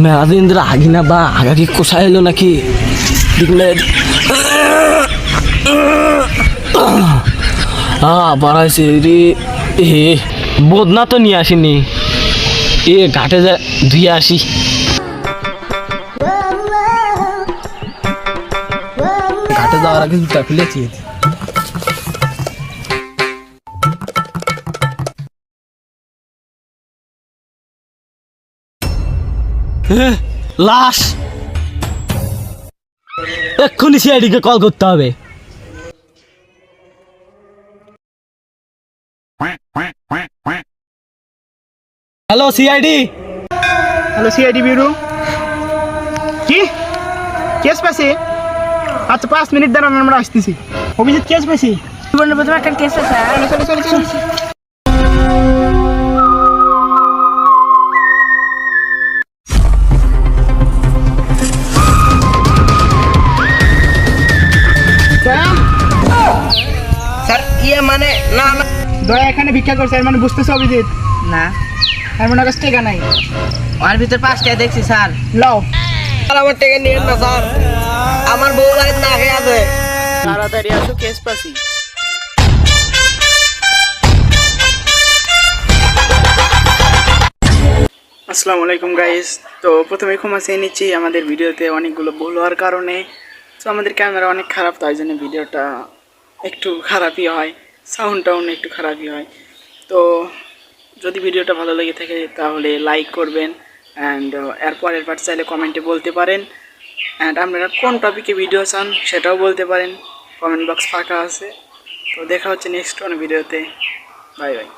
মেলা দিন ধরে আগি না বা আগাকি কোষা এলো নাকি দেখলে বাড়াইছে রে। হে বদনা তো নিয়ে আসিনি, এ ঘাটে যা ধুয়ে আসি। ঘাটে যাওয়ার আগে জুতা খুলেছি। লাশ এক্ষুনি সিআইডিকে কল করতে হবে। Hello CID. Hello CID bureau. কি কেস পাইছি? আচ্ছা 5 মিনিট দাঁড়ান, আমরা আসতেছি। অভিজিৎ কেস পাইছি। প্রথমে একটা কেস আছে। চলো চলো চলো চলো। স্যার মানে না দয়া এখানে ভিক্ষা করছে, এর মানে বুঝতেছো অভিজিৎ? না, এর মানে কাছে টাকা নাই। ওর ভিতর 5 টাকা দেখছি স্যার। লাও স্যার আমার টাকা নিয়েন না স্যার, আমার বউ বাড়িতে না খেয়ে আছে। তাড়াতাড়ি আসো, কেস পাইছি। আসসালামু আলাইকুম গাইস। তো প্রথমে ক্ষমা চেয়ে নিচ্ছি, আমাদের ভিডিওতে অনেকগুলো ভুল হওয়ার কারণে। তো আমাদের ক্যামেরা অনেক খারাপ, তাই জন্য ভিডিওটা একটু খারাপই হয়, সাউন্ডটাও একটু খারাপই হয়। তো যদি ভিডিওটা ভালো লেগে থাকে তাহলে লাইক করবেন, অ্যান্ড এরপরের পার্ট চাইলে কমেন্টে বলতে পারেন। অ্যান্ড আপনারা কোন টপিকে ভিডিও চান সেটাও বলতে পারেন, কমেন্ট বক্স ফাঁকা আছে। তো দেখা হচ্ছে নেক্সট কোনো ভিডিওতে। Bye bye.